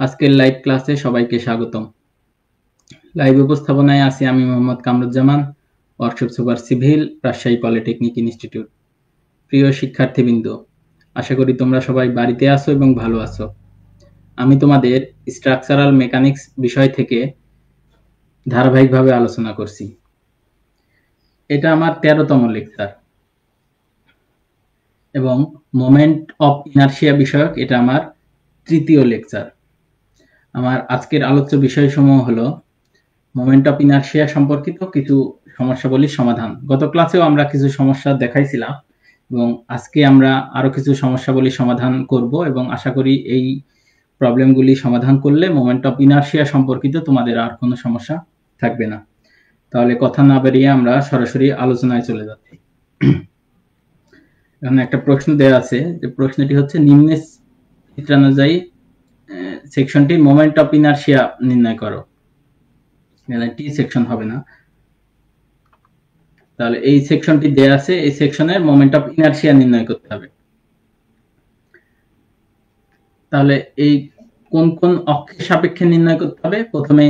আজকের লাইভ ক্লাসে সবাইকে স্বাগতম। লাইভ উপস্থাপনায় আছি আমি Mohammad Kamruzzaman, workshop super civil, Rajshahi polytechnic institute. প্রিয় শিক্ষার্থীবৃন্দ, আশা করি তোমরা সবাই বাড়িতে আছো এবং ভালো আছো। আমি তোমাদের স্ট্রাকচারাল মেকানিক্স বিষয় থেকে ধারাবাহিকভাবে আলোচনা করছি। এটা আমার 13তম লেকচার এবং মোমেন্ট অফ ইনারশিয়া বিষয়ক এটা আমার 3য় লেকচার। আমার আজকের আলোচ্য বিষয়সমূহ হলো মোমেন্ট অফ ইনারশিয়া সম্পর্কিত কিছু সমস্যাবলীর সমাধান। গত ক্লাসেও আমরা কিছু সমস্যা দেখাইছিলাম এবং আজকে আমরা আরো কিছু সমস্যাবলীর সমাধান করব এবং আশা করি এই প্রবলেমগুলি সমাধান করলে মোমেন্ট অফ ইনারশিয়া সম্পর্কিত তোমাদের আর কোনো সমস্যা থাকবে না। তাহলে কথা না বেরিয়ে আমরা সরাসরি আলোচনায় চলে যাচ্ছি। এখানে একটা প্রশ্ন দেওয়া আছে, যে প্রশ্নটি হচ্ছে নিম্নে চিত্রানুযায়ী সেকশনটির মোমেন্ট অফ ইনারশিয়া নির্ণয় করো। টি সেকশন হবে না, তাহলে এই সেকশনটি দেয়া আছে, এই সেকশনের মোমেন্ট অফ ইনারশিয়া নির্ণয় করতে হবে। তাহলে এই কোন কোন অক্ষের সাপেক্ষে নির্ণয় করতে হবে? প্রথমে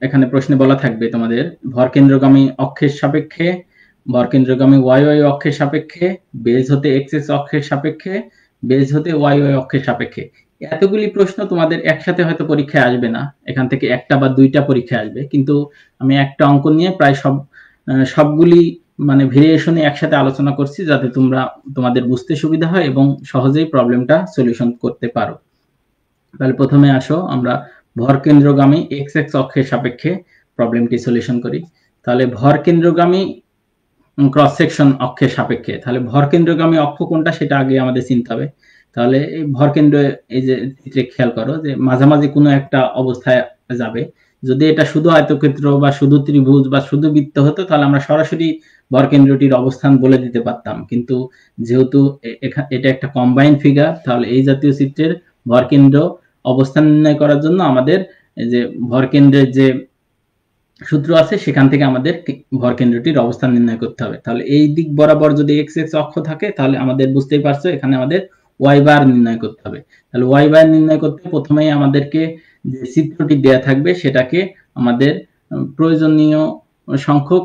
এখানে প্রশ্নে বলা থাকবে তোমাদের ভরকেন্দ্রগামী অক্ষের সাপেক্ষে, ভরকেন্দ্রগামী ওয়াই ওয়াই অক্ষের সাপেক্ষে, বেজ হতে এক্স এক্স অক্ষের সাপেক্ষে, বেজ হতে ওয়াই ওয়াই অক্ষের সাপেক্ষে। এতগুলি প্রশ্ন তোমাদের একসাথে হয়তো পরীক্ষায় আসবে না, এখান থেকে একটা বা দুইটা পরীক্ষায় আসবে, কিন্তু আমি একটা অঙ্ক নিয়ে প্রায় সবগুলি মানে ভেরিয়েশনে একসাথে আলোচনা করছি, যাতে তোমাদের বুঝতে সুবিধা হয় এবং সহজেই প্রবলেমটা সলিউশন করতে পারো। তাহলে প্রথমে আসো আমরা ভরকেন্দ্রগামী এক্স এক্স অক্ষের সাপেক্ষে প্রবলেমটি সলিউশন করি। তাহলে ভরকেন্দ্রগামী ক্রস সেকশন অক্ষের সাপেক্ষে, তাহলে ভরকেন্দ্রগামী অক্ষ কোনটা সেটা আগে আমাদের চিনতে হবে। তাহলে এই ভরকেন্দ্র, এই যে চিত্রে খেয়াল করো যে মাঝামাঝি কোনো একটা অবস্থায় যাবে। যদি এটা শুধু আয়তক্ষেত্র বা শুধু ত্রিভুজ বা শুধু বৃত্ত হতো, তাহলে আমরা সরাসরি ভরকেন্দ্রটির অবস্থান বলে দিতে পারতাম, কিন্তু যেহেতু এটা একটা কম্বাইন্ড ফিগার, তাহলে এই জাতীয় চিত্রের ভরকেন্দ্র অবস্থান নির্ণয় করার জন্য আমাদের যে ভরকেন্দ্রের যে সূত্র আছে সেখান থেকে আমাদের ভরকেন্দ্রটির অবস্থান নির্ণয় করতে হবে। তাহলে এই দিক বরাবর যদি এক্স এক্স অক্ষ থাকে, তাহলে আমাদের বুঝতেই পারছো এখানে আমাদের ওয়াই বার নির্ণয় করতে হবে। তাহলে ওয়াই বার নির্ণয় করতে প্রথমেই আমাদেরকে যে চিত্রটি দেয়া থাকবে সেটাকে আমাদের প্রয়োজনীয় সংখ্যক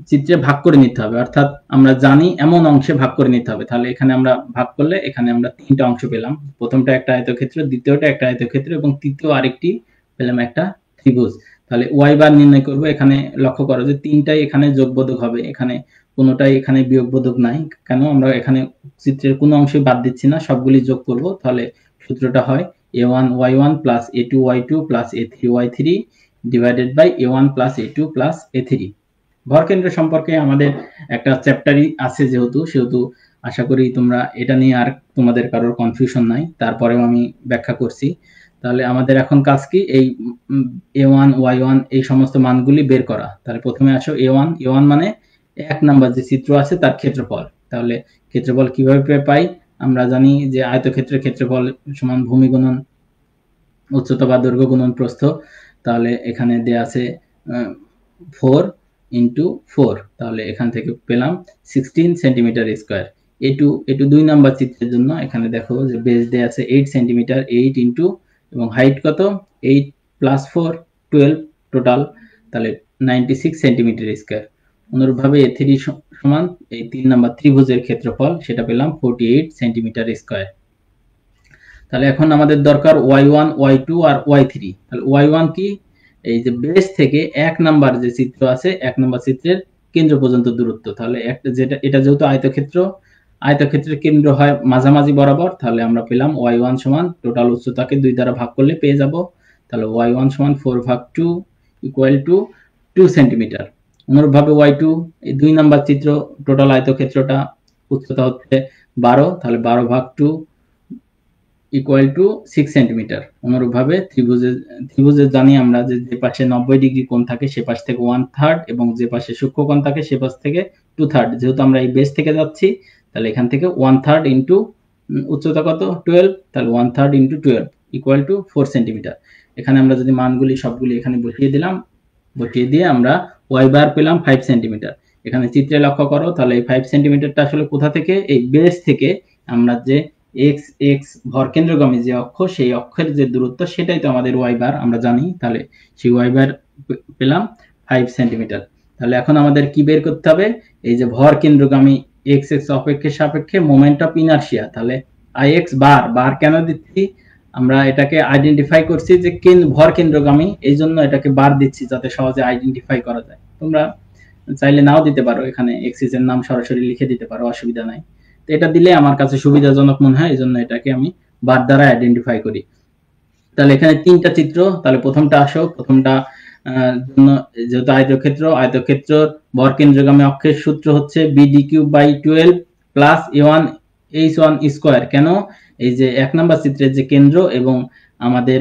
চিত্রে ভাগ করে নিতে হবে, অর্থাৎ আমরা জানি এমন অংশে ভাগ করে নিতে হবে। তাহলে এখানে আমরা ভাগ করলে এখানে আমরা 3টা অংশ পেলাম। প্রথমটা একটা আয়তক্ষেত্র, দ্বিতীয়টা একটা আয়তক্ষেত্র এবং তৃতীয় আরেকটি পেলাম একটা ত্রিভুজ। তাহলে ওয়াই বার নির্ণয় করব। এখানে লক্ষ্য করো যে 3টাই এখানে যোগবোধক হবে, এখানে কোনোটাই এখানে বিয়োগবোধক নাই। কেন? আমরা এখানে চিত্রের কোনো অংশই বাদ দিচ্ছি না, সবগুলি যোগ করব। তাহলে সূত্রটা হয় a1 y1 plus a2 y2 plus a3 y3 divided by a1 plus a2 plus a3। ভরকেন্দ্র সম্পর্কে আমাদের একটা চ্যাপ্টারই আছে, সেহেতু আশা করি তোমরা এটা নিয়ে আর তোমাদের কারোর কনফিউশন নাই, তারপরেও আমি ব্যাখ্যা করছি। তাহলে আমাদের এখন কাজ কি? এই a1 y1 এই সমস্ত মানগুলি বের করা। তাহলে প্রথমে আসো a1 মানে 1 নাম্বার যে চিত্র আছে তার ক্ষেত্রফল। তাহলে ক্ষেত্রফল কিভাবে পাই? আমরা জানি যে আয়তক্ষেত্রের ক্ষেত্রফল সমান ভূমি গুণন উচ্চতা বা দৈর্ঘ্য গুণন প্রস্থ। তাহলে এখানে দেয়া আছে 4 ইন্টু 4, তাহলে এখান থেকে পেলাম 16 সেন্টিমিটার স্কোয়ার। এটু 2 নাম্বার চিত্রের জন্য এখানে দেখো যে বেস দেয়া আছে 8 সেন্টিমিটার, 8 ইন্টু এবং হাইট কত? 8 প্লাস 4 12 টোটাল, তাহলে 96 সেন্টিমিটার স্কোয়ার। অনুরূপভাবে a3 সমান এই 3 নাম্বার ত্রিভুজের ক্ষেত্রফল, সেটা পেলাম 48 সেন্টিমিটার স্কোয়ার। তাহলে এখন আমাদের দরকার y1 y2 আর y3। তাহলে y1 কি? এই যে বেস থেকে 1 নাম্বার যে চিত্র আছে, 1 নাম্বার চিত্রের কেন্দ্র পর্যন্ত দূরত্ব। তাহলে এটা যেহেতু আয়তক্ষেত্রের কেন্দ্র হয় মাঝামাঝি বরাবর, তাহলে আমরা পেলাম y1 সমান টোটাল উচ্চতাকে 2 দ্বারা ভাগ করলে পেয়ে যাব। তাহলে y1 সমান 4 ভাগ 2 ইকুয়াল টু 2 সেন্টিমিটার। অনুরূপভাবে y2, এই 2 নাম্বার চিত্র, টোটাল আয়তক্ষেত্রটা উচ্চতা হচ্ছে 12, তাহলে 12 ভাগ 2 ইকুয়াল টু 6 সেন্টিমিটার। অনুরূপভাবে ত্রিভুজের জানি আমরা যে পাশে 90 ডিগ্রি কোণ থাকে সে পাশ থেকে 1/3 এবং যে পাশে সূক্ষ্মকোণ থাকে সে পাশ থেকে 2/3। যেহেতু আমরা এই বেস থেকে যাচ্ছি, তাহলে এখান থেকে 1/3 ইন্টু উচ্চতা কত? 12, তাহলে 1/3 ইন্টু 12 ইকুয়াল টু 4 সেন্টিমিটার। এখানে আমরা যদি মানগুলি সবগুলি এখানে বসিয়ে দিয়ে আমরা ওয়াই বার পেলাম 5 সেন্টিমিটার। এখানে চিত্রে লক্ষ্য করো, তাহলে এই 5 সেন্টিমিটারটা আসলে কোথা থেকে? এই বেস থেকে আমরা যে এক্স এক্স ভরকেন্দ্রগামী যে অক্ষ, সেই অক্ষের যে দূরত্ব সেটাই তো আমাদের ওয়াই বার, আমরা জানি। তাহলে সেই ওয়াই বার পেলাম 5 সেন্টিমিটার। তাহলে এখন আমাদের কি বের করতে হবে? এই যে ভরকেন্দ্রগামী এক্স এক্স অপেক্ষে সাপেক্ষে মোমেন্ট অফ ইনারশিয়া। তাহলে আই এক্স বার, বার কেন দিচ্ছি? আমরা এটাকে আইডেন্টিফাই করছি যে ভর কেন্দ্রগামী, এই জন্য এটাকে বার দিচ্ছি যাতে সহজে আইডেন্টিফাই করা যায়। তোমরা চাইলে নাও দিতে পারো, এখানে এক্সিস এর নাম সরাসরি লিখে দিতে পারো, অসুবিধা নাই। তো এটা দিলে আমার কাছে সুবিধাজনক মনে হয়, এই জন্য এটাকে আমি বার দ্বারা আইডেন্টিফাই করি। তাহলে এখানে তিনটা চিত্র। তাহলে প্রথমটা আসো, প্রথমটা জন্য যেহেতু আয়তক্ষেত্র ভর কেন্দ্রগামী অক্ষের সূত্র হচ্ছে b d cube by 12 plus a1 h1 square. কেন? এই যে এক নাম্বার চিত্রের যে কেন্দ্র এবং আমাদের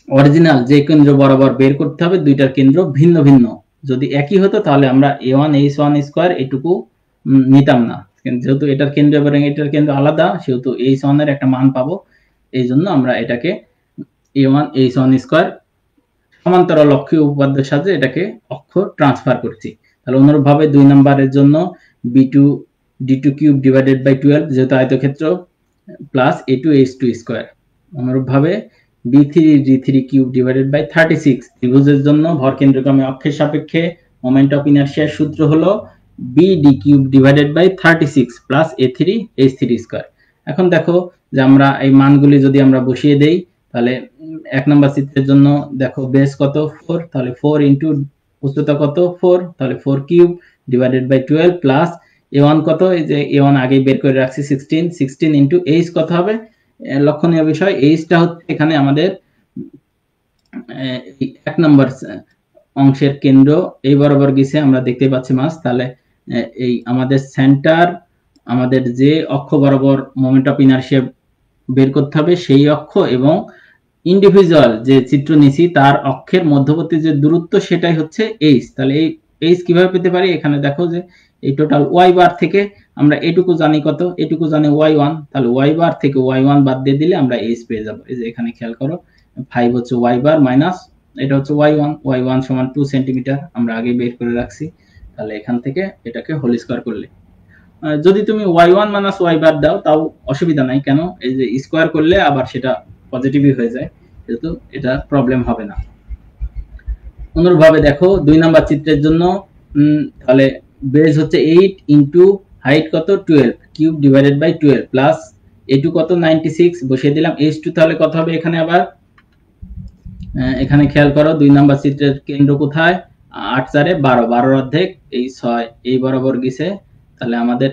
অরিজিনাল যে কেন্দ্র বরাবর বের করতে হবে, দুইটার কেন্দ্র ভিন্ন ভিন্ন। যদি একই হতো তাহলে আমরা a1 h1 স্কয়ার এটুকু নিতাম না। যেহেতু এটার কেন্দ্র এবং এটার কেন্দ্র আলাদা, সেহেতু h1 এর একটা মান পাবো। এই জন্য আমরা এটাকে a1 h1 স্কয়ার সমান্তরাল অক্ষীয় উপপাদ্যের সাথে এটাকে অক্ষ ট্রান্সফার করছি। তাহলে অনুরূপভাবে 2 নম্বরের জন্য b2 d2 cube divided by 12 যেহেতু আয়তক্ষেত্র প্লাস a2 h2 স্কয়ার। অনুরূপভাবে b3 d3 cube divided by 36 ত্রিভুজের জন্য ভর কেন্দ্রগামী অক্ষের সাপেক্ষে মোমেন্ট অফ ইনারশিয়ার সূত্র হলো bd cube divided by 36 plus a3 h3 square. এখন দেখো যে আমরা এই মানগুলি যদি আমরা বসিয়ে দেই, তাহলে এক নম্বর চিত্রের জন্য দেখো বেস কত 4, তাহলে 4 ইনটু উচ্চতা কত 4, তাহলে 4 cube divided by 12 plus a1 কত, এই যে a1 আগেই বের করে রাখছি 16, 16 ইনটু h কত হবে? লক্ষণীয় বিষয় এইচটা হচ্ছে এখানে আমাদের এক নম্বর অংশের কেন্দ্র, এই বরাবর গেছে আমরা দেখতে পাচ্ছি মাস। তাহলে এই আমাদের সেন্টার, আমাদের যে অক্ষ বরাবর মোমেন্ট অফ ইনারশিয়া বের করতে হবে সেই অক্ষ এবং ইন্ডিভিজুয়াল যে চিত্র নিছি তার অক্ষের মধ্যবর্তী যে দূরত্ব সেটাই হচ্ছে এইচ। তাহলে এই এইচ কিভাবে পেতে পারি? এখানে দেখো যে এই টোটাল ওয়াই বার থেকে আমরা এটুকু জানি কত, এটুকু জানি y1, তাহলে y বার থেকে y1 বাদ দিয়ে দিলে আমরা h পেয়ে যাব। এই যে এখানে খেয়াল করো 5 হচ্ছে y বার মাইনাস এটা হচ্ছে y1 সমান 2 সেন্টিমিটার, আমরা আগে বের করে রাখছি। তাহলে এখান থেকে এটাকে হোল স্কয়ার করলে, যদি তুমি y1 মাইনাস y বার দাও তাও অসুবিধা নাই। কেন? এই যে স্কয়ার করলে আবার সেটা পজিটিভই হয়ে যায়, যেহেতু এটা প্রবলেম হবে না। অনুরূপভাবে দেখো 2 নাম্বার চিত্রের জন্য তাহলে বেস হচ্ছে 8 ইনটু হাইট কত 12 cube divided by 12 plus a2 কত 96 বসিয়ে দিলাম। h2 তাহলে কত হবে? এখানে আবার এখানে খেয়াল করো 2 নাম্বার চিত্রের কেন্দ্র কোথায়? 8 4 12, 12 অর্ধেক এই 6 এই বরাবর গেছে। তাহলে আমাদের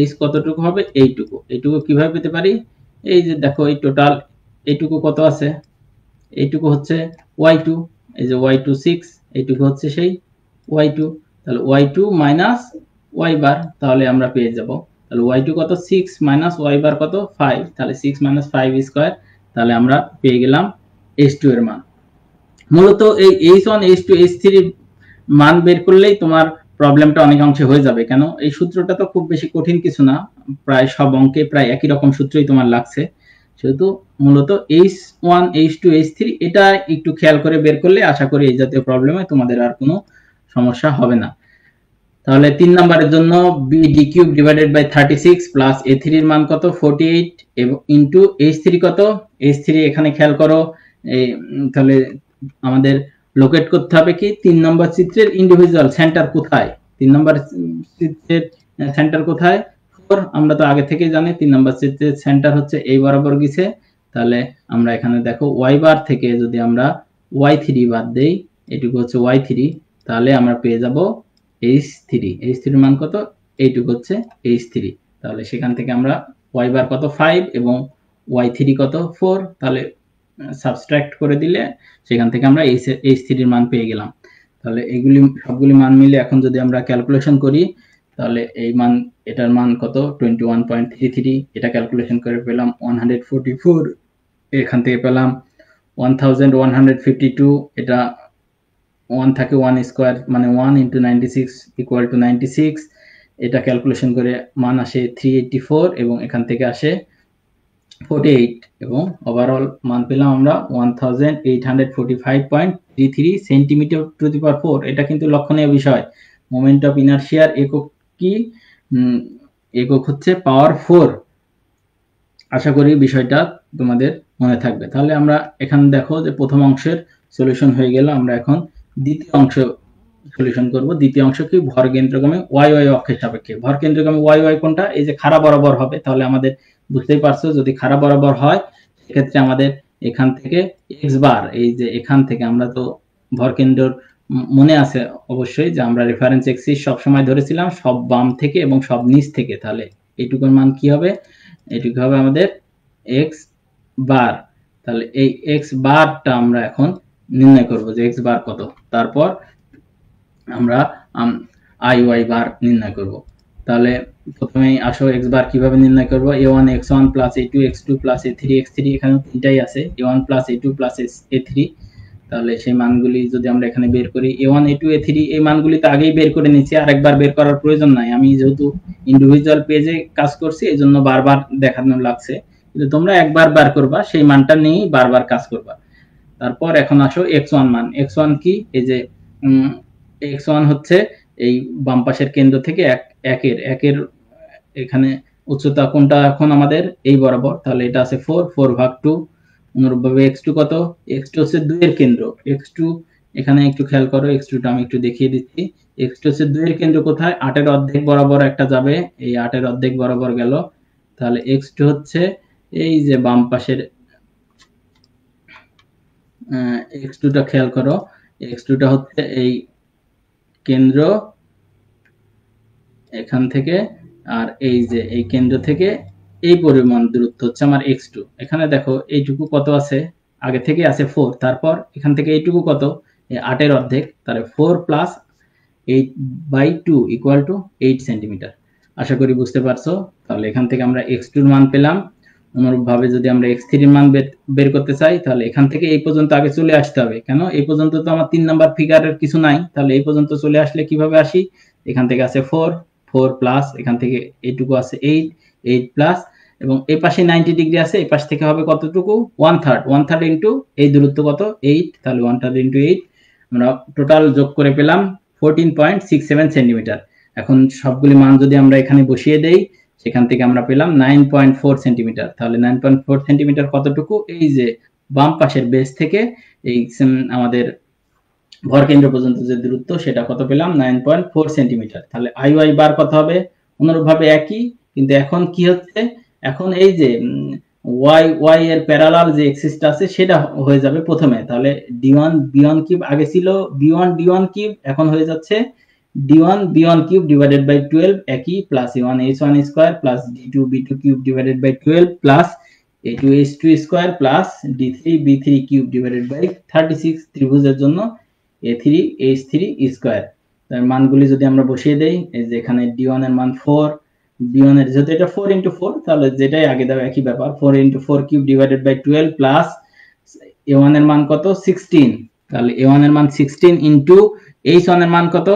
h কতটুকু হবে? এইটুকু। এইটুকু কিভাবে পেতে পারি? এই যে দেখো এই টোটাল এইটুকু কত আছে? এইটুকু হচ্ছে y2, এই যে y2 6, এইটুকু হচ্ছে সেই y2। তাহলে y2 মাইনাস y বার, তাহলে আমরা পেয়ে যাব। তাহলে y2 কত? 6 মাইনাস y বার কত? 5, তাহলে 6 মাইনাস 5 স্কয়ার। তাহলে আমরা পেয়ে গেলাম h2 এর মান। মূলত এই h1 h2 h3 মান বের করলেই তোমার প্রবলেমটা অনেকাংশে হয়ে যাবে। কেন? এই সূত্রটা তো খুব বেশি কঠিন কিছু না, প্রায় সব অঙ্কে প্রায় একই রকম সূত্রই তোমার লাগছে। সেহেতু মূলত h1 h2 h3 এটা একটু খেয়াল করে বের করলে আশা করি এই জাতীয় প্রবলেমে তোমাদের আর কোনো সমস্যা হবে না। তাহলে 3 নম্বরের জন্য bd cube divided by 36 plus a3 এর মান কত 48 এবং ইনটু h3 কত? h3 এখানে খেয়াল করো, তাহলে আমাদের লোকেট করতে হবে কি 3 নম্বর চিত্রের ইন্ডিভিজুয়াল সেন্টার কোথায়? 3 নম্বর চিত্রের সেন্টার কোথায়? 4, আমরা তো আগে থেকেই জানি 3 নম্বর চিত্রের সেন্টার হচ্ছে এই বরাবর গেছে। তাহলে আমরা এখানে দেখো y বার থেকে যদি আমরা y3 বাদ দেই, এটুকু হচ্ছে y3, তাহলে আমরা পেয়ে যাব h3। h3 এর মান কত? এইটুকু হচ্ছে h3। তাহলে সেখান থেকে আমরা y বার কত 5 এবং y3 কত 4, তাহলে সাবট্রাক্ট করে দিলে সেখান থেকে আমরা h3 এর মান পেয়ে গেলাম। তাহলে এগুলি সবগুলি মান মিলে এখন যদি আমরা ক্যালকুলেশন করি, তাহলে এই মান, এটার মান কত 21.33, এটা ক্যালকুলেশন করে পেলাম 144, এখান থেকে পেলাম 1152, এটা 1 থাকে 1 স্কয়ার মানে 1 ইনটু 96 ইকুয়াল টু 96, এটা ক্যালকুলেশন করে মান আসে 384 এবং এখান থেকে আসে 48 এবং ওভারঅল মান পেলাম আমরা 1845.33 সেন্টিমিটার টু দি পাওয়ার 4। এটা কিন্তু লক্ষণীয় বিষয়। মোমেন্ট অফ ইনারশিয়ার একক কি? একক হচ্ছে পাওয়ার 4। আশা করি বিষয়টা তোমাদের মনে থাকবে। তাহলে আমরা এখানে দেখো যে প্রথম অংশের সলিউশন হয়ে গেল। আমরা এখন দ্বিতীয় অংশ সলিউশন করব। দ্বিতীয় অংশ কি? ভর কেন্দ্রগামী ওয়াই ওয়াই অক্ষের সাপেক্ষে। ভর কেন্দ্রগামী ওয়াই ওয়াই কোনটা? এই যে খাড়া বরাবর হবে। তাহলে আমাদের বুঝতেই পারছো, যদি খাড়া বরাবর হয় সেক্ষেত্রে আমাদের এখান থেকে এক্স বার, এই যে এখান থেকে আমরা তো ভর কেন্দ্র মনে আছে অবশ্যই যে আমরা রেফারেন্স এক্সিস সব সময় ধরেছিলাম সব বাম থেকে এবং সব নিচ থেকে। তাহলে এইটুকুর মান কি হবে? এটুকু হবে আমাদের এক্স বার। তাহলে এই এক্স বারটা আমরা এখন নির্ণয় করব যে এক্স বার কত। তারপর আমরা আই ওয়াই বার নির্ণয় করব। তাহলে প্রথমেই আসো এক্স বার কিভাবে নির্ণয় করব? a1 x1 plus a2 x2 plus a3 x3, এখানে তিনটাই আছে, a1 plus a2 plus a3। তাহলে সেই মানগুলি যদি আমরা এখানে বের করি, a1 a2 a3 এই মানগুলি তো আগেই বের করে নিয়েছি, আরেকবার বের করার প্রয়োজন নাই। আমি যেহেতু ইন্ডিভিজুয়াল পেজে কাজ করছি এই জন্য বারবার দেখানো লাগছে, কিন্তু তোমরা একবার বার করবা, সেই মানটা নিয়েই বারবার কাজ করবা। তারপর এখন আসো x1 মান। x1 কি? এই যে x1 হচ্ছে এই বাম পাশের কেন্দ্র থেকে একের এখানে উচ্চতা কোনটা এখন আমাদের? এই বরাবর। তাহলে এটা আছে 4 ভাগ 2। অনুরূপভাবে x2 কত? x2 হচ্ছে 2 এর কেন্দ্র। x2 এখানে একটু খেয়াল করো, x2 টা আমি একটু দেখিয়ে দিচ্ছি। x2 হচ্ছে 2 এর কেন্দ্র কোথায়? 8 এর অর্ধেক বরাবর একটা যাবে, এই 8 এর অর্ধেক বরাবর গেল। তাহলে x2 হচ্ছে এই যে বাম পাশের x2 টা খেয়াল করো, x2 টা হচ্ছে এই কেন্দ্র এখান থেকে, আর এই যে এই কেন্দ্র থেকে এই পরিমাণ দূরত্ব হচ্ছে আমার x2। এখানে দেখো এইটুকু কত আছে? আগে থেকে আছে 4। তারপর এখান থেকে এইটুকু কত? এই 8 এর অর্ধেক। তাহলে 4 প্লাস 8/2 ইকুয়াল টু 8 সেন্টিমিটার। আশা করি বুঝতে পারছো। তাহলে এখান থেকে আমরা x2 এর মান পেলাম। অনুরূপভাবে যদি আমরা x3 এর মান বের করতে চাই, তাহলে এখান থেকে এই পর্যন্ত আগে চলে আসতে হবে। কেন? এই পর্যন্ত তো আমার 3 নাম্বার ফিগারের কিছু নাই। তাহলে এই পর্যন্ত চলে আসলে কিভাবে আসি? এখান থেকে আছে 4 প্লাস এখান থেকে এইটুকু আছে 8 প্লাস, এবং এই পাশে 90 ডিগ্রি আছে, এই পাশ থেকে হবে কতটুকু? 1/3 ইন্টু এই দূরত্ব কত? 8। তাহলে 1/3 ইন্টু 8 আমরা টোটাল যোগ করে পেলাম 14.67 সেন্টিমিটার। এখন সবগুলি মান যদি আমরা এখানে বসিয়ে দেই, সেখান থেকে আমরা পেলাম 9.4 সেন্টিমিটার। তাহলে 9.4 সেন্টিমিটার কতটুকু? এই যে বাম পাশের বেস থেকে এই আমাদের ভর কেন্দ্র পর্যন্ত যে দূরত্ব, সেটা কত পেলাম? 9.4 সেন্টিমিটার। তাহলে আই ওয়াই বার কত হবে? অনুরূপভাবে একই, কিন্তু এখন কি হচ্ছে? এখন এই যে ওয়াই ওয়াই এর প্যারালাল যে এক্সিসটা আছে সেটা হয়ে যাবে প্রথমে। তাহলে d1 b1 কিউব আগে ছিল b1 d1 কিউব, এখন হয়ে যাচ্ছে d1 b1 cube divided by 12 একই, plus a1 h1 square plus d2 b2 cube divided by 12 plus a2 h2 square plus d3 b3 cube divided by 36 ত্রিভুজের জন্য a3 h3 square. তার মানগুলি যদি আমরা বসিয়ে দেই, এই যে এখানে d1 এর মান 4, b1 এর যেহেতু এটা 4 into 4, তাহলে যেটাই আগে দাও একই ব্যাপার, 4 into 4 cube divided by 12 plus a1 এর মান কত? 16। তাহলে a1 এর মান 16 ইনটু h1 এর মান কত?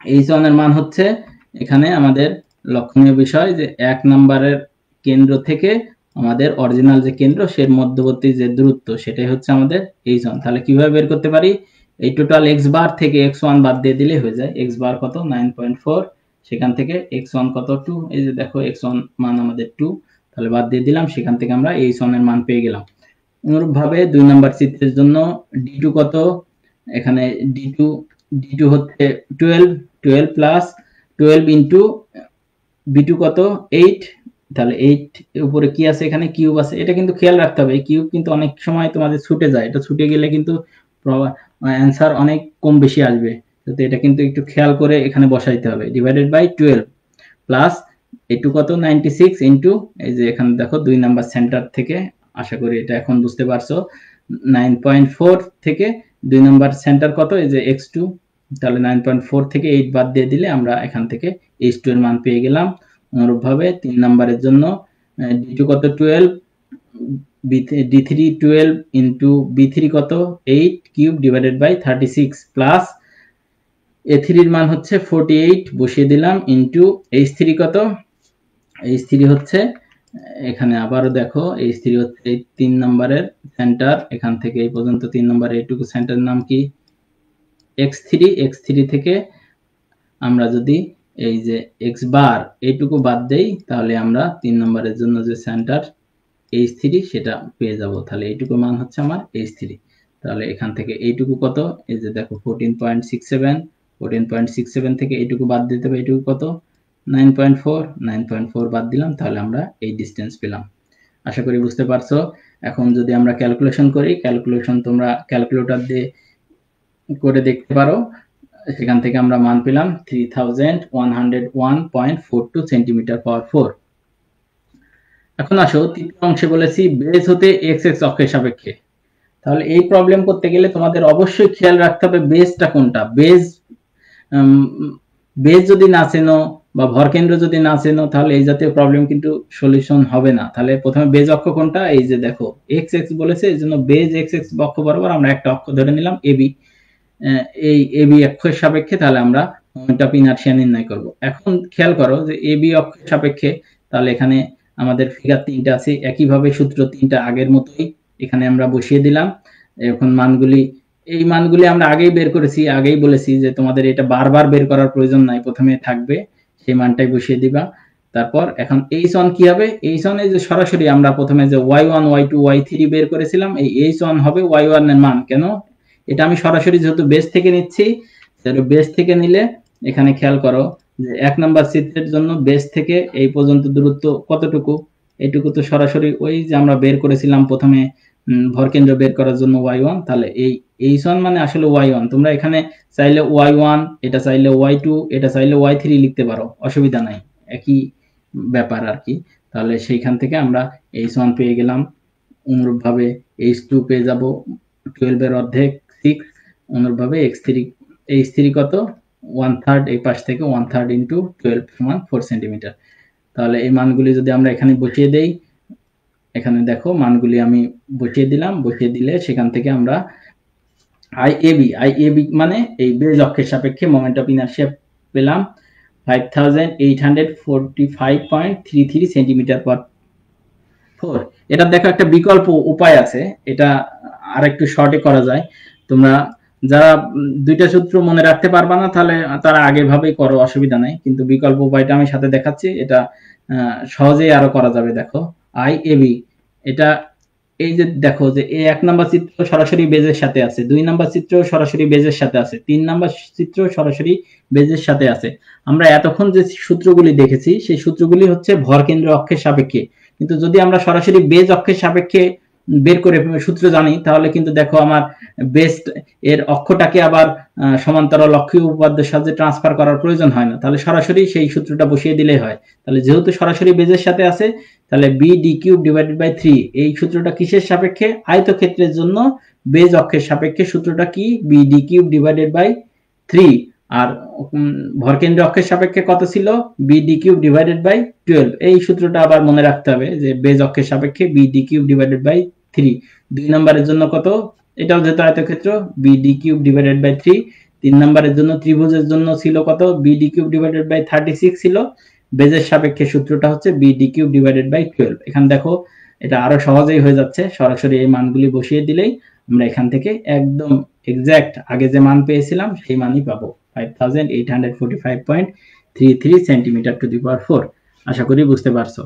h1 এর মান হচ্ছে এখানে আমাদের লক্ষণীয় বিষয় যে 1 নম্বরের কেন্দ্র থেকে আমাদের অরিজিনাল যে কেন্দ্র সের মধ্যবর্তী যে দূরত্ব, সেটাই হচ্ছে আমাদের h1। তাহলে কিভাবে বের করতে পারি? এই টোটাল x বার থেকে x1 বাদ দিয়ে দিলে হয়ে যায়। x বার কত? 9.4, সেখান থেকে x1 কত? 2। এই যে দেখো x1 মান আমাদের 2, তাহলে বাদ দিয়ে দিলাম, সেখান থেকে আমরা h1 এর মান পেয়ে গেলাম। অনুরূপভাবে 2 নম্বর চিত্রের জন্য d2 কত? এখানে d2 হচ্ছে 12 প্লাস 12 ইনটু b2 কত? 8। তাহলে 8 এর উপরে কি আছে? এখানে কিউব আছে। এটা কিন্তু খেয়াল রাখতে হবে, এই কিউব কিন্তু অনেক সময় তোমাদের ছুটে যায়, এটা ছুটে গেলে কিন্তু অ্যান্সার অনেক কম বেশি আসবে। তো এটা কিন্তু একটু খেয়াল করে এখানে বসাইতে হবে। ডিভাইডেড বাই 12 প্লাস এটু কত? 96 ইনটু এই যে এখানে দেখো 2 নাম্বার সেন্টার থেকে, আশা করি এটা এখন বুঝতে পারছো, 9.4 থেকে 2 নাম্বার সেন্টার কত? এই যে x2। তাহলে 9.4 থেকে 8 বাদ দিয়ে দিলে আমরা এখান থেকে h2 এর মান পেয়ে গেলাম। অনুরূপভাবে 3 নাম্বারের জন্য d2 কত? 12, d3 12 ইনটু b3 কত? 8 cube divided by 36 plus a3 এর মান হচ্ছে 48 বসিয়ে দিলাম ইনটু h3 কত? h3 হচ্ছে এখানে আবারও দেখো h3 হচ্ছে এই 3 নম্বরের সেন্টার, এখান থেকে এই পর্যন্ত 3 নম্বর এইটুকু সেন্টারের নাম কি? x3 থেকে আমরা যদি এই যে এক্স বার এইটুকু বাদ দেই, তাহলে আমরা 3 নম্বরের জন্য যে সেন্টার H3 সেটা পেয়ে যাব। তাহলে এইটুকু মান হচ্ছে আমার H3। তাহলে এখান থেকে এইটুকু কত, এই যে দেখো 14.67 থেকে এইটুকু বাদ দিতে হবে, এইটুকু কত 9.4 বাদ দিলাম, তাহলে আমরা এই ডিসটেন্স পেলাম। আশা করি বুঝতে পারছো। এখন যদি আমরা ক্যালকুলেশন করি, ক্যালকুলেশন তোমরা ক্যালকুলেটর দিয়ে করে দেখতে পারো, সেখান থেকে আমরা মান পেলাম 3101.42 সেন্টিমিটার পাওয়ার 4। এখন আসো তৃতীয় অংশে বলেছি বেজ হতে এক্স এক্স অক্ষের সাপেক্ষে। তাহলে এই প্রবলেম করতে গেলে তোমাদের অবশ্যই খেয়াল রাখতে হবে বেজটা কোনটা। বেজ যদি না চেনো বা ভরকেন্দ্র যদি না চেনো, তাহলে এই জাতীয় প্রবলেম কিন্তু সলিউশন হবে না। তাহলে প্রথমে বেজ অক্ষ কোনটা, এই যে দেখো এক্স এক্স বলেছে, এই জন্য বেজ এক্স এক্স অক্ষ বরাবর আমরা একটা অক্ষ ধরে নিলাম এবি। এই এবি অক্ষের সাপেক্ষে তাহলে আমরা মোমেন্ট অফ ইনারশিয়া নির্ণয় করব। এখন খেয়াল করো যে এবি অক্ষের সাপেক্ষে, তাহলে এখানে আমাদের ফিগার 3টা আছে, একইভাবে সূত্র 3টা আগের মতোই এখানে আমরা বসিয়ে দিলাম। এখন মানগুলি, এই মানগুলি আমরা আগেই বের করেছি, আগেই বলেছি যে তোমাদের এটা বারবার বের করার প্রয়োজন নাই, প্রথমে থাকবে সেই মানটাই বসিয়ে দিবা। তারপর এখন h1 কি হবে, h1 এ যে সরাসরি আমরা প্রথমে যে y1 y2 y3 বের করেছিলাম, এই h1 হবে y1 এর মান। কেন, এটা আমি সরাসরি যেহেতু বেস থেকে নিচ্ছি, সেটা বেস থেকে নিলে এখানে খেয়াল করো যে 1 নাম্বার চিত্রের জন্য বেস থেকে এই পর্যন্ত দূরত্ব কতটুকু, এইটুকু তো সরাসরি ওই যে আমরা বের করেছিলাম প্রথমে ভরকেন্দ্র বের করার জন্য y1, তাহলে এই h1 মানে আসলে y1। তোমরা এখানে চাইলে y1, এটা চাইলে y2, এটা চাইলে y3 লিখতে পারো, অসুবিধা নাই, একই ব্যাপার আর কি। তাহলে সেইখান থেকে আমরা h1 পেয়ে গেলাম, অনুরূপভাবে h2 পেয়ে যাব 12 এর অর্ধেক 6, অনুরূপভাবে h3 কত 1/3, এই পাশ থেকে 1/3 ইন্টু 12 সমান 4 সেন্টিমিটার। তাহলে এই মানগুলি যদি আমরা এখানে বসিয়ে দেই, এখানে দেখো মানগুলি আমি বসিয়ে দিলাম, বসিয়ে দিলে সেখান থেকে আমরা IAB মানে এই বেজ অক্ষের সাপেক্ষে মোমেন্ট অফ ইনারশিয়া পেলাম 5845.33 সেন্টিমিটার পার 4। এটা দেখো একটা বিকল্প উপায় আছে, এটা আরেকটু শর্টে করা যায়। তোমরা যারা দুইটা সূত্র মনে রাখতে পারবা না, তাহলে তারা আগে ভাবেই করো, অসুবিধা নাই। কিন্তু বিকল্প উপায়টা আমি সাথে দেখাচ্ছি, এটা সহজেই আরো করা যাবে। দেখো IAB, এটা এই যে দেখো যে এই 1 নাম্বার চিত্র সরাসরি বেজের সাথে আছে, 2 নাম্বার চিত্র সরাসরি বেজের সাথে আছে, 3 নাম্বার চিত্র সরাসরি বেজের সাথে আছে। আমরা এতক্ষণ যে সূত্রগুলি দেখেছি সেই সূত্রগুলি হচ্ছে ভরকেন্দ্র অক্ষের সাপেক্ষে, কিন্তু যদি আমরা সরাসরি বেজ অক্ষের সাপেক্ষে বের করে সূত্র জানি, তাহলে কিন্তু দেখো আমার বেস এর অক্ষটাকে আবার সমান্তরাল অক্ষীয় উপপাদ্যের সাথে ট্রান্সফার করার প্রয়োজন হয় না, তাহলে সরাসরি সেই সূত্রটা বসিয়ে দিলেই হয়। তাহলে যেহেতু সরাসরি বেজের সাথে আছে, তাহলে BD3/3, এই সূত্রটা কিসের সাপেক্ষে, আয়তক্ষেত্রের জন্য বেজ অক্ষের সাপেক্ষে সূত্রটা কি BD3/3, আর ভরকেন্দ্র অক্ষের সাপেক্ষে কত ছিল BD3/12। এই সূত্রটা আবার মনে রাখতে হবে যে বেজ অক্ষের সাপেক্ষে BD3/3। 2 নম্বরের জন্য কত, এটাও যেহেতু আয়তক্ষেত্র BD3/3। 3 নম্বরের জন্য ত্রিভুজের জন্য ছিল কত BD3/36 ছিল। বেজের সাপেক্ষে সূত্রটা হচ্ছে BD3/12। এখানে দেখো এটা আরো সহজেই হয়ে যাচ্ছে, সরাসরি এই মানগুলি বসিয়ে দিলেই আমরা এখান থেকে একদম এক্সাক্ট আগে যে মান পেয়েছিলাম সেই মানই পাবো, 5845.33 সেন্টিমিটার টু দি পাওয়ার 4। আশা করি বুঝতে পারছো।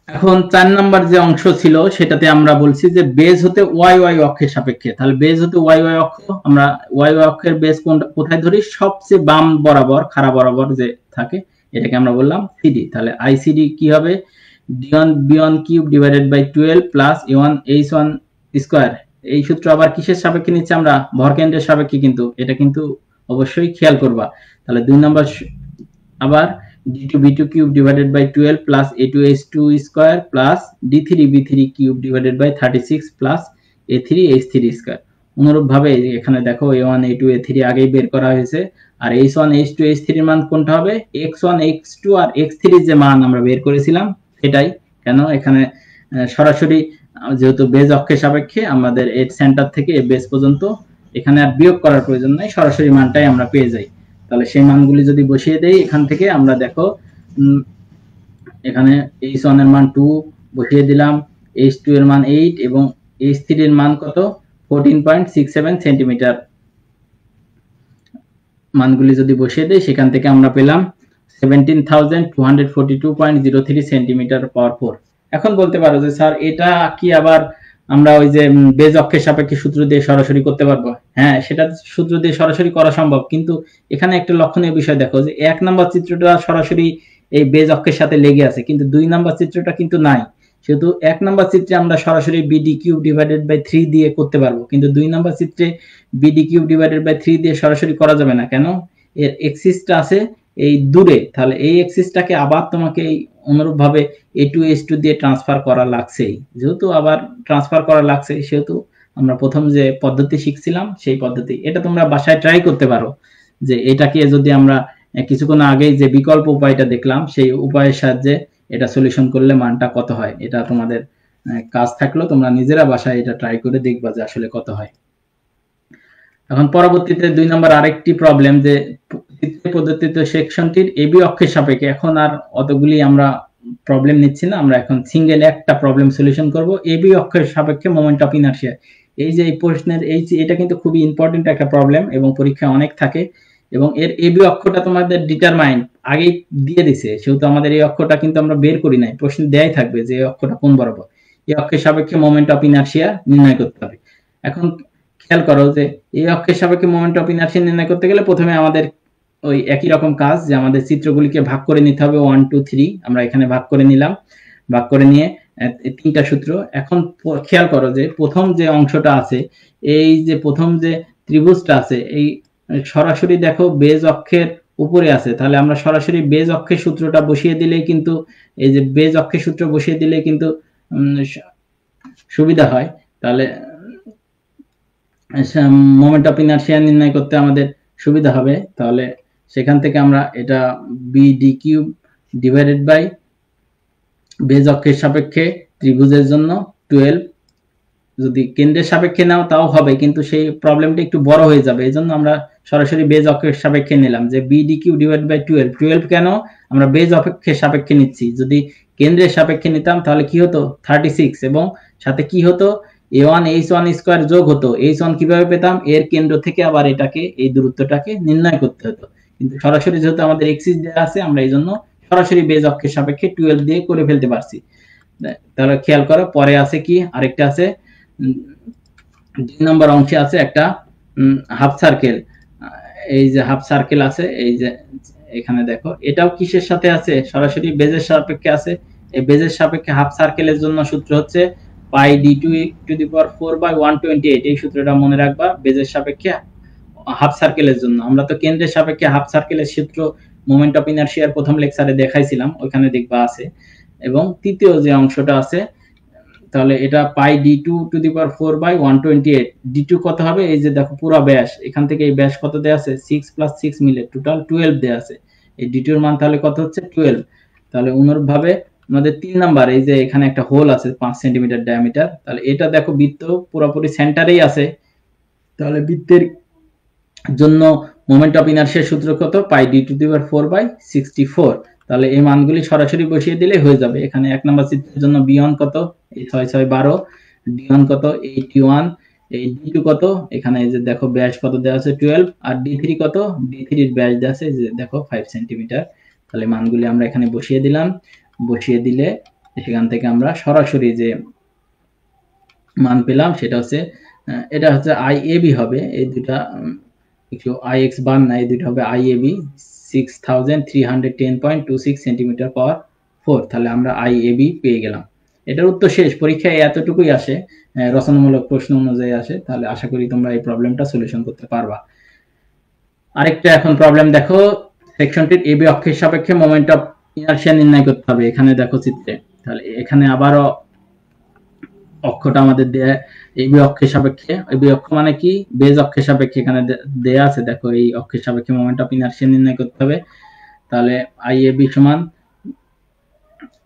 এখন 4 নাম্বার যে অংশ ছিল সেটাতে আমরা বলছি যে বেজ হতে ওয়াই ওয়াই অক্ষের সাপেক্ষে। তাহলে বেজ হতে ওয়াই ওয়াই অক্ষ, আমরা ওয়াই ওয়াই অক্ষের বেজ কোথায় ধরি, সবচেয়ে বাম বরাবর খাড়া বরাবর যে থাকে এটাকে আমরা বললাম সিডি। তাহলে আইসিডি কি হবে, d1b1³ / 12 + a1h1 স্কয়ার। এই সূত্র আবার কিসের সাপেক্ষে নিচ্ছে আমরা, ভরকেন্দ্রের সাপেক্ষে, কিন্তু এটা কিন্তু অবশ্যই খেয়াল করবা। তাহলে 2 নাম্বার আবার d2b2³ / 12 + a2h2 square + d3b3³ / 36 + a3h3 square. অনুরূপ ভাবে এখানে দেখো a1 a2 a3 আগেই বের করা হয়েছে, আর h1 h2 h3 এর মান কোনটা হবে, x1 x2 আর x3 যে মান আমরা বের করেছিলাম সেটাই। কেন, এখানে সরাসরি যেহেতু বেজ অক্ষের সাপেক্ষে আমাদের এর সেন্টার থেকে বেজ পর্যন্ত এখানে আর বিয়োগ করার প্রয়োজন নাই, সরাসরি মানটাই আমরা পেয়ে যাই। তাহলে সেই মানগুলি যদি বসিয়ে দেই এখান থেকে, আমরা দেখো এখানে h1 এর মান 2 বসিয়ে দিলাম, h2 এর মান 8 এবং h3 এর মান কত 14.67 সেন্টিমিটার। মানগুলি যদি বসিয়ে দেই সেখান থেকে আমরা পেলাম 17,242.03 সেন্টিমিটার পাওয়ার 4। এখন বলতে পারো যে স্যার এটা কি আবার আমরা ওই যে বেজ অক্ষের সাপেক্ষে সূত্র দিয়ে সরাসরি করতে পারবো? হ্যাঁ, সেটা সূত্র দিয়ে সরাসরি করা সম্ভব, কিন্তু এখানে একটা লক্ষণীয় বিষয় দেখো যে 1 নাম্বার চিত্রটা সরাসরি এই বেজ অক্ষের সাথে লেগে আছে, কিন্তু 2 নাম্বার চিত্রটা কিন্তু নাই। সেহেতু 1 নাম্বার চিত্রে আমরা সরাসরি BD কিউব ডিভাইডেড বাই 3 দিয়ে করতে পারবো, কিন্তু 2 নাম্বার চিত্রে BD কিউব ডিভাইডেড বাই 3 দিয়ে সরাসরি করা যাবে না। কেন? এর এক্সিসটা আছে এই দূরে, তাহলে এই এক্সিসটাকে আবার তোমাকে এই অনুরূপভাবে A2H2 দিয়ে ট্রান্সফার করা লাগছেই। যেহেতু আবার ট্রান্সফার করা লাগছে, সেহেতু আমরা প্রথম যে পদ্ধতি শিখছিলাম সেই পদ্ধতি, এটা তোমরা বাসায় ট্রাই করতে পারো যে এটাকে যদি আমরা কিছুক্ষণ আগেই যে বিকল্প উপায়টা দেখলাম সেই উপায়ের সাহায্যে এটা সলিউশন করলে মানটা কত হয়, এটা তোমাদের কাজ থাকলো, তোমরা নিজেরা বাসায় এটা ট্রাই করে দেখবা যে আসলে কত হয়। এখন পরবর্তীতে 2 নম্বর আরেকটি প্রবলেম, যে পদ্ধতিতে সেকশনটির এবি অক্ষের সাপেক্ষে, এখন আর অতগুলি আমরা প্রবলেম নিচ্ছি না, আমরা এখন সিঙ্গেল একটা প্রবলেম সলিউশন করব এবি অক্ষের সাপেক্ষে মোমেন্ট অফ ইনারশিয়া। এই যে এই প্রশ্নের এটা কিন্তু খুবই ইম্পর্টেন্ট একটা প্রবলেম এবং পরীক্ষায় অনেক থাকে, এবং এর এবি অক্ষটা তোমাদের ডিটারমাইন আগেই দিয়ে দিছে, সেহেতু আমাদের এই অক্ষটা কিন্তু আমরা বের করি নাই, প্রশ্নে দেয়াই থাকবে যে এই অক্ষটা কোন বরাবর। এই অক্ষের সাপেক্ষে মোমেন্ট অফ ইনারশিয়া নির্ণয় করতে হবে। এখন খেয়াল করো যে এই অক্ষের সাপেক্ষে মোমেন্ট অফ ইনারশিয়া নির্ণয় করতে গেলে প্রথমে আমাদের ওই একই রকম কাজ, যে আমাদের চিত্রগুলিকে ভাগ করে নিতে হবে 1 2 3, আমরা এখানে ভাগ করে নিলাম, ভাগ করে নিয়ে তিনটা সূত্র। এখন খেয়াল করো যে প্রথম যে অংশটা আছে, এই যে প্রথম যে ত্রিভুজটা আছে, এই সরাসরি দেখো বেজ অক্ষের উপরে আছে, তাহলে আমরা সরাসরি বেজ অক্ষের সূত্রটা বসিয়ে দিলেই কিন্তু, এই যে বেজ অক্ষের সূত্র বসিয়ে দিলেই কিন্তু সুবিধা হয়। তাহলে মোমেন্ট অফ ইনারশিয়া নির্ণয় করতে আমাদের সুবিধা হবে। তাহলে সেখান থেকে আমরা এটা BD cube divided by base অক্ষের সাপেক্ষে ত্রিভুজের জন্য 12, যদি কেন্দ্রের সাপেক্ষে নাও তাও হবে, কিন্তু সেই প্রবলেমটা একটু বড় হয়ে যাবে, এই জন্য আমরা সরাসরি বেজ অক্ষের সাপেক্ষে নিলাম যে BD কিউব ডিভাইডেড বাই 12। 12 কেন? আমরা বেজ অক্ষের সাপেক্ষে নিচ্ছি, যদি কেন্দ্রের সাপেক্ষে নিতাম তাহলে কি হতো 36, এবং সাথে কি হতো A1 H1 স্কয়ার যোগ হতো। H1 কিভাবে পেতাম? এর কেন্দ্র থেকে আবার এটাকে এই দূরত্বটাকে নির্ণয় করতে হতো, কিন্তু সরাসরি যেহেতু আমাদের এক্সিস দেওয়া আছে, আমরা এই জন্য সরাসরি বেজ অক্ষের সাপেক্ষে 12 দিয়ে করে ফেলতে পারছি। তাহলে খেয়াল করো পরে আছে কি, আরেকটা আছে 2 নম্বর অংশে আছে একটা হাফ সার্কেল, এই যে হাফ সার্কেল আছে, এই যে এখানে দেখো এটাও কিসের সাথে আছে? সরাসরি বেজের সাপেক্ষে আছে। এই বেজের সাপেক্ষে হাফ সার্কেলের জন্য সূত্র হচ্ছে পাই d2 টু দি পাওয়ার 4/128। এই সূত্রটা মনে রাখবা বেজের সাপেক্ষে হাফ সার্কেলের জন্য। আমরা তো কেন্দ্রের সাপেক্ষে হাফ সার্কেলের সূত্র মোমেন্ট অফ ইনারশিয়ার প্রথম লেকচারে দেখাইছিলাম, ওখানে দেখবা আছে। এবং তৃতীয় যে অংশটা আছে, তাহলে এটা পাই d2 two the power 4/128। d2 কত হবে? এই যে দেখো পুরো ব্যাস, এখান থেকে এই ব্যাস কত দেয়া আছে? 6 + 6 মিলে টোটাল 12 দেয়া আছে। এই d2 এর মান তাহলে কত হচ্ছে? 12। তাহলে অনুরূপভাবে আমাদের 3 নাম্বার, এই যে এখানে একটা হোল আছে 5 সেন্টিমিটার ডায়ামিটার, তাহলে এটা দেখো বৃত্ত পুরোপুরি সেন্টারেই আছে, তাহলে বৃত্তের জন্য মোমেন্ট অফ ইনারশিয়ার সূত্র কত? পাই d টু দি পাওয়ার 4/64। তাহলে এই মানগুলি সরাসরি বসিয়ে দিলে হয়ে যাবে। এখানে 1 নাম্বার চিত্রের জন্য b1 কত? এই 6 6 12, d1 কত? 81, এই d2 কত? এখানে এই যে দেখো ব্যাস কত দেওয়া আছে? 12, আর d3 কত? d3 এর ব্যাস দেওয়া আছে যে দেখো 5 সেন্টিমিটার। তাহলে মানগুলি আমরা এখানে বসিয়ে দিলাম, বসিয়ে দিলে সেখান থেকে আমরা সরাসরি যে মান পেলাম সেটা হচ্ছে, এটা হচ্ছে IAB হবে, এই দুটা একটু IX বার না, এই দুটো হবে IAB 6310.26 সেন্টিমিটার পাওয়ার 4। তাহলে আমরা IAB পেয়ে গেলাম। এটার উত্তর শেষ, পরীক্ষায় এতটুকুই আসে, রচনামূলক প্রশ্ন অনুযায়ী আসে। তাহলে আশা করি তোমরা এই প্রবলেমটা সলিউশন করতে পারবা। আরেকটা এখন প্রবলেম দেখো, সেকশনটির এবি অক্ষের সাপেক্ষে মোমেন্ট অফ ইনারশিয়া নির্ণয় করতে হবে। এখানে দেখো চিত্রে, তাহলে এখানে আবারও অক্ষটা আমাদের এবি অক্ষের সাপেক্ষে, এবি অক্ষ মানে কি? বেজ অক্ষের সাপেক্ষে এখানে দেয়া আছে, দেখো এই অক্ষের সাপেক্ষে মোমেন্ট অফ ইনারশিয়া নির্ণয় করতে হবে। তাহলে আইএবি সমান,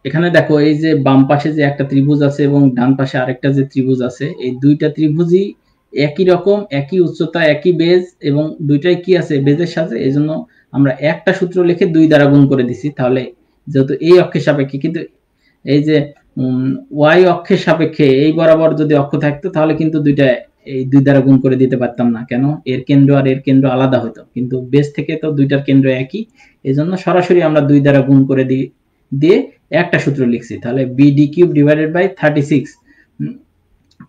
এখানে দেখো এই যে বাম পাশে যে একটা ত্রিভুজ আছে এবং ডান পাশে আরেকটা যে ত্রিভুজ আছে, এই দুইটা ত্রিভুজই একই রকম, একই উচ্চতা, একই বেজ, এবং দুইটাই কি আছে? বেজের সাথে। এজন্য আমরা একটা সূত্র লিখে 2 দ্বারা গুণ করে দিছি। তাহলে যেহেতু এই অক্ষের সাপেক্ষে, কিন্তু এই যে ওয়াই অক্ষের সাপেক্ষে এই বরাবর যদি অক্ষ থাকতো তাহলে কিন্তু দুইটা এই 2 দ্বারা গুণ করে দিতে পারতাম না, কেন? এর কেন্দ্র আর এর কেন্দ্র আলাদা হতো, কিন্তু বেস থেকে তো দুইটার কেন্দ্র একই, এজন্য সরাসরি আমরা 2 দ্বারা গুণ করে দিয়ে একটা সূত্র লিখছি। তাহলে BD cube divided by 36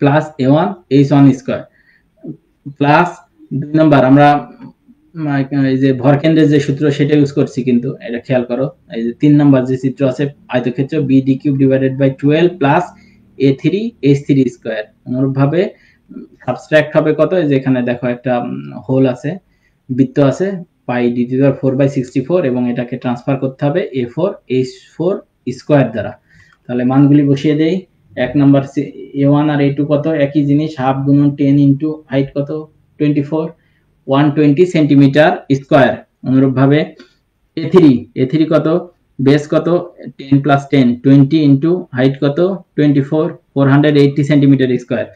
plus A1 H1 square plus 2 number আমরা এই যে ভরকেন্দ্রের যে সূত্র সেটা ইউজ করছি, কিন্তু এটা খেয়াল করো, এই যে 3 নাম্বার যে চিত্র আছে আয়তক্ষেত্র BD cube divided by 12 plus A3 H3 square. অনুরূপভাবে সাবট্রাক্ট হবে কত? এই যে এখানে দেখো একটা হোল আছে, বৃত্ত আছে, পাই d টু দি পাওয়ার 4/64 এবং এটাকে ট্রান্সফার করতে হবে A4 H4 স্কয়ার দ্বারা। তাহলে মানগুলি বসিয়ে দেই। 1 নাম্বার A1 আর A2 কত? একই জিনিস, হাফ গুণন 10 ইনটু হাইট কত? 24 120 সেন্টিমিটার স্কয়ার। অনুরূপভাবে A3 কত? বেস কত? 10 প্লাস 10 20 ইনটু হাইট কত? 24 480 সেন্টিমিটার স্কয়ার।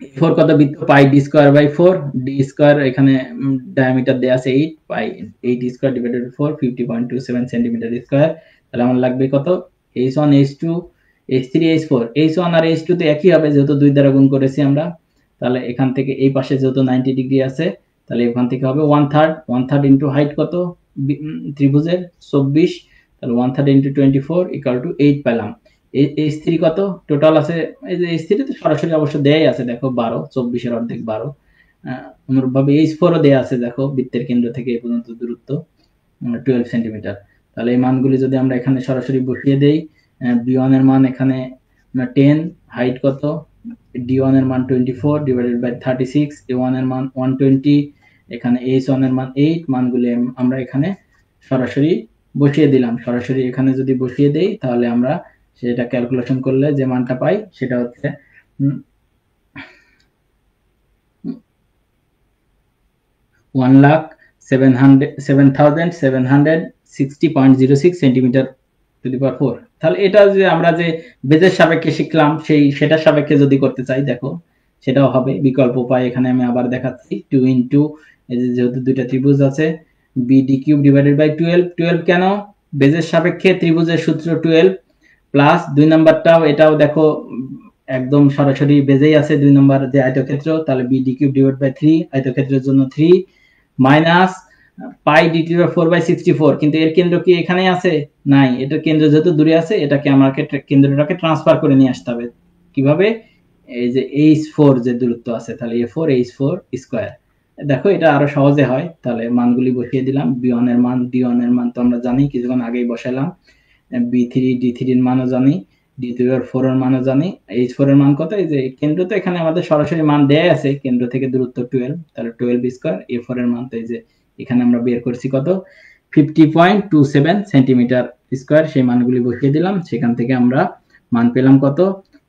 A4 কত? বৃত্ত pi d square by 4, d square এখানে ডায়ামিটার দেয়া আছে 8, pi 8 square divided by 4 50.27 centimetre square. তাহলে আমার লাগবে কত? H1 H2 H3 H4। H1 আর H2 তো একই হবে যেহেতু 2 দ্বারা গুণ করেছি আমরা। তাহলে এখান থেকে এই পাশে যেহেতু 90 ডিগ্রি আছে, তাহলে এখান থেকে হবে 1/3 ইনটু হাইট কত ত্রিভুজের? 24। তাহলে 1/3 ইনটু 24 ইকুয়াল টু 8 পেলাম। H3 কত? টোটাল আছে, এই যে H3 তো সরাসরি অবশ্য দেয়াই আছে, দেখো 12, 24 এর অর্ধেক 12। অনুরূপভাবে H4 ও দেয়া আছে, দেখো বৃত্তের কেন্দ্র থেকে এই পর্যন্ত দূরত্ব 12 সেন্টিমিটার। তাহলে এই মানগুলি যদি আমরা এখানে সরাসরি বসিয়ে দেই, B1 এর মান এখানে 10, হাইট কত? D1 এর মান 24 ডিভাইডেড বাই 36, A1 এর মান 120, এখানে H1 এর মান 8, মানগুলি আমরা এখানে সরাসরি বসিয়ে দিলাম। সরাসরি এখানে যদি বসিয়ে দেই তাহলে আমরা সেটা ক্যালকুলেশন করলে যে মানটা পাই সেটা হচ্ছে 1,07,760.06 সেন্টিমিটার টু দি পাওয়ার 4। তাহলে এটা যে আমরা যে বেজের সাপেক্ষে শিখলাম সেটার সাপেক্ষে যদি করতে চাই, দেখো সেটাও হবে। বিকল্প উপায় এখানে আমি আবার দেখাচ্ছি। 2 ইনটু যেহেতু দুইটা ত্রিভুজ আছে, BD কিউব ডিভাইডেড বাই 12 কেন? বেজের সাপেক্ষে ত্রিভুজের সূত্র 12 প্লাস 2 নাম্বারটাও এটাও দেখো একদম সরাসরি বেজেই আছে 2 নাম্বার যে আয়তক্ষেত্র, তাহলে BD কিউব ডিভাইডেড বাই 3 আয়তক্ষেত্রের জন্য 3 minus pi d to the power 4/64, কিন্তু এর কেন্দ্র কি এখানে আছে? নাই, এটার কেন্দ্র যেহেতু দূরে আছে এটাকে আমাকে কেন্দ্রটাকে ট্রান্সফার করে নিয়ে আসতে হবে। কিভাবে? এই যে H4 যে দূরত্ব আছে, তাহলে A4 H4 স্কয়ার। দেখো এটা আরো সহজে হয়। তাহলে মানগুলি বসিয়ে দিলাম। B1 এর মান D1 এর মান তো আমরা জানি, কিছুক্ষণ আগেই বসালাম। B3 D3 এর মানও জানি, D টু দি পাওয়ার 4 এর মানও জানি। H4 এর মান কত? এই যে কেন্দ্র তো এখানে আমাদের সরাসরি মান দেয়া আছে, কেন্দ্র থেকে দূরত্ব 12, তাহলে 12 স্কয়ার। A4 এর মান তো এই যে এখানে আমরা বের করছি কত? 50.27 সেন্টিমিটার স্কয়ার। সেই মানগুলি বসিয়ে দিলাম, সেখান থেকে আমরা মান পেলাম কত?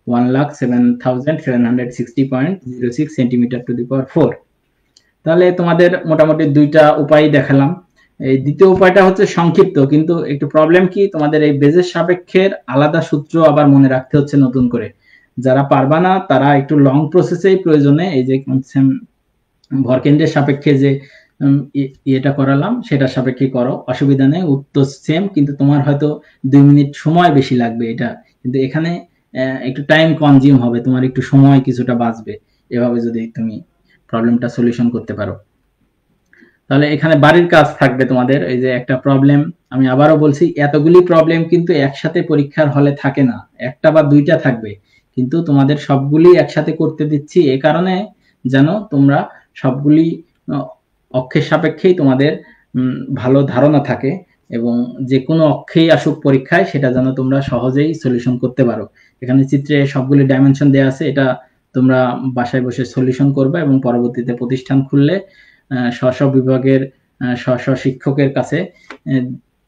1,07,760.06 সেন্টিমিটার টু দি পাওয়ার 4। তাহলে তোমাদের মোটামুটি দুইটা উপায় দেখালাম। এই দ্বিতীয় উপায়টা হচ্ছে সংক্ষিপ্ত, কিন্তু একটু প্রবলেম কি, তোমাদের এই বেজের সাপেক্ষের আলাদা সূত্র আবার মনে রাখতে হচ্ছে নতুন করে। যারা পারবা না তারা একটু লং প্রসেসেই প্রয়োজনে এই যে ভরকেন্দ্রের সাপেক্ষে যে এটা করালাম সেটার সাপেক্ষে করো, অসুবিধা নেই, উত্তর সেম, কিন্তু তোমার হয়তো 2 মিনিট সময় বেশি লাগবে এটা, কিন্তু এখানে একটু টাইম কনজিউম হবে, তোমার একটু সময় কিছুটা বাঁচবে এভাবে যদি তুমি প্রবলেমটা সলিউশন করতে পারো। তাহলে এখানে বাড়ির কাজ থাকবে তোমাদের। এই যে একটা প্রবলেম, আমি আবারও বলছি, এতগুলি প্রবলেম কিন্তু একসাথে পরীক্ষার হলে থাকে না, একটা বা দুইটা থাকবে, কিন্তু তোমাদের সবগুলি একসাথে করতে দিচ্ছি এ কারণে যেন তোমরা সবগুলি অক্ষের সাপেক্ষেই তোমাদের ভালো ধারণা থাকে এবং যে কোনো অক্ষেই আসুক পরীক্ষায় সেটা যেন তোমরা সহজেই সলিউশন করতে পারো। এখানে চিত্রে সবগুলি ডাইমেনশন দেওয়া আছে, এটা তোমরা বাসায় বসে সলিউশন করবে এবং পরবর্তীতে প্রতিষ্ঠান খুললে স্ব বিভাগের স্ব শিক্ষকের কাছে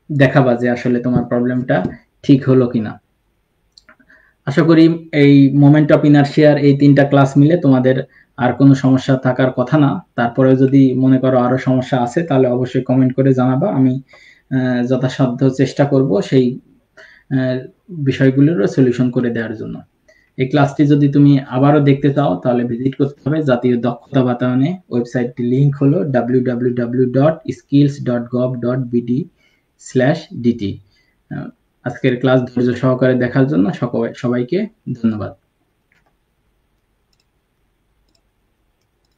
দেখাবা যে আসলে তোমার প্রবলেমটা ঠিক হলো কিনা। আশা করি এই মোমেন্ট অফ ইনারশিয়ার এই 3টা ক্লাস মিলে তোমাদের আর কোনো সমস্যা থাকার কথা না। তারপরে যদি মনে করো আরো সমস্যা আছে তাহলে অবশ্যই কমেন্ট করে জানাবা, আমি যথাসাধ্য চেষ্টা করব সেই বিষয়গুলোরও সলিউশন করে দেওয়ার জন্য। এই ক্লাসটি যদি তুমি আবারও দেখতে চাও তাহলে ভিজিট করতে হবে জাতীয় দক্ষতা বাতায়নে। ওয়েবসাইটটির লিংক হলো www.skills.gov.bd/dt। আজকের ক্লাস ধৈর্য সহকারে দেখার জন্য সবাইকে ধন্যবাদ।